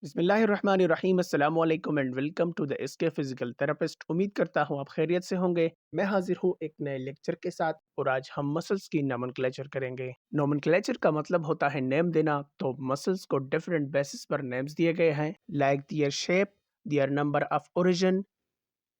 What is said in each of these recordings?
बिस्मिल्लाहिर्रहमानिर्रहीम अस्सलाम वालेकुम and welcome to the SK physical therapist. उम्मीद करता हूँ आप खैरियत से होंगे। मैं हाजिर हूँ एक नए लेक्चर के साथ और आज हम मसल्स की नोमेनक्लेचर करेंगे। नोमेनक्लेचर का मतलब होता है नेम देना। तो मसल्स को डिफरेंट बेसिस पर नेम्स दिए गए हैं, like their shape, their number of origin,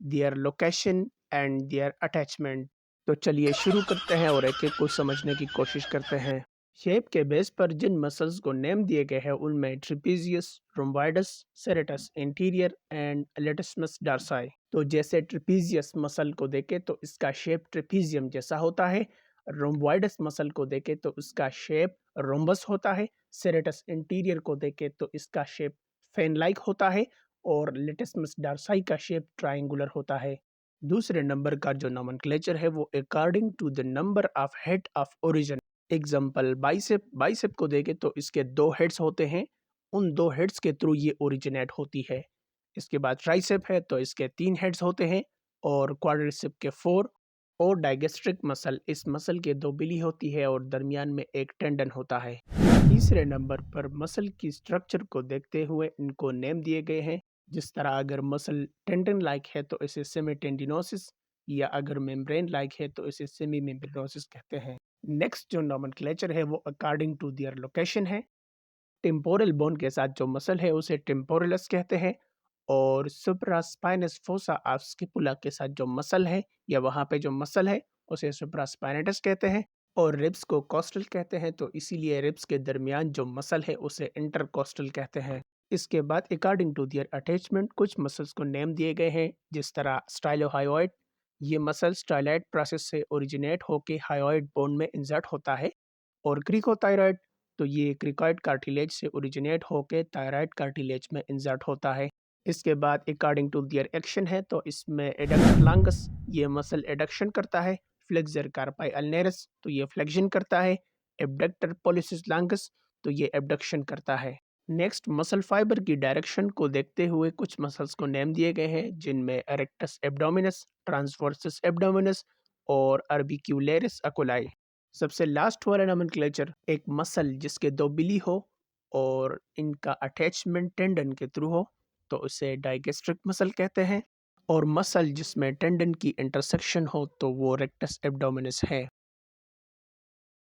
their location and their attachment. तो चलिए शुरू करते हैं और एक एक को समझने की कोशिश करते हैं। शेप के बेस पर जिन मसल्स को नेम दिए गए हैं उनमें trapezius, rhomboids, serratus anterior and latissimus dorsi. तो जैसे ट्रिपीजियस मसल को देखें तो इसका शेप ट्रिपीजियम जैसा होता है। रोम्बॉइडस मसल को देखें तो उसका शेप रोम्बस होता है। सेरेटस इंटीरियर को देखें तो इसका शेप फैन लाइक होता है और लेटिसमस डार्साई का शेप ट्रायंगुलर होता है। दूसरे नंबर का जो नोमेनक्लेचर है वो according to the number of head of origin. Example bicep, bicep को देखें तो इसके दो हेड्स होते हैं, उन दो हेड्स के थ्रू ये ओरिजिनेट होती है। इसके बाद ट्राइसेप है तो इसके तीन हेड्स होते हैं और क्वाड्रिसेप के फोर। और डाइगेस्ट्रिक मसल, इस मसल के दो बिली होती है और दरमियान में एक टेंडन होता है। तीसरे नंबर पर मसल की स्ट्रक्चर को देखते हुए इनको नेम दिए गए हैं। जिस तरह अगर मसल टेंडन लाइक है तो इसे सेमी टेंडिनोसिस, या अगर मेम्ब्रेन लाइक है तो इसे सेमी मेम्ब्रेनोसिस कहते हैं। नेक्स्ट जो नोमेनक्लेचर है वो अकॉर्डिंग टू दियर लोकेशन है। टेम्पोरल बोन के साथ जो मसल है उसे टेम्पोरलस कहते हैं और सुप्रास्पाइनस फोसा ऑफ स्किपुला के साथ जो मसल है या वहाँ पे जो मसल है उसे सुप्रास्पाइनेटस कहते हैं। और रिब्स को कोस्टल कहते हैं, तो इसीलिए रिब्स के दरमियान जो मसल है उसे इंटरकोस्टल कहते हैं। इसके बाद अकॉर्डिंग टू दियर अटैचमेंट कुछ मसल्स को नेम दिए गए हैं, जिस तरह स्टाइलोहायोइड। ये मसल स्टाइलाइड प्रोसेस से ओरिजिनेट होकर हायोइड बोन में इंसर्ट होता है। और क्रिकोथायरॉइड, तो ये क्रिकॉइड कार्टिलेज से ओरिजिनेट होकर थायराइड कार्टिलेज में इंसर्ट होता है। इसके बाद अकॉर्डिंग टू दियर एक्शन है तो इसमें एडक्टर लॉन्गस, ये मसल एडक्शन करता है। फ्लेक्सर कार्पाई अल्नेरस, तो ये फ्लेक्शन करता है। एबडक्टर पॉलिसिस लॉन्गस, तो ये एबडक्शन करता है। नेक्स्ट मसल फाइबर की डायरेक्शन को देखते हुए कुछ मसल्स को नेम दिए गए हैं, जिनमें एरेक्टस एब्डोमिनस, ट्रांसवर्सस एब्डोमिनस और अर्बिक्यूलेरिस अकुलाई। सबसे लास्ट वाला नोमेनक्लेचर, एक मसल जिसके दो बिली हो और इनका अटैचमेंट टेंडन के थ्रू हो तो उसे डाइगेस्ट्रिक मसल कहते हैं। और मसल जिसमें टेंडन की इंटरसेक्शन हो तो वो रेक्टस एब्डोमिनस है।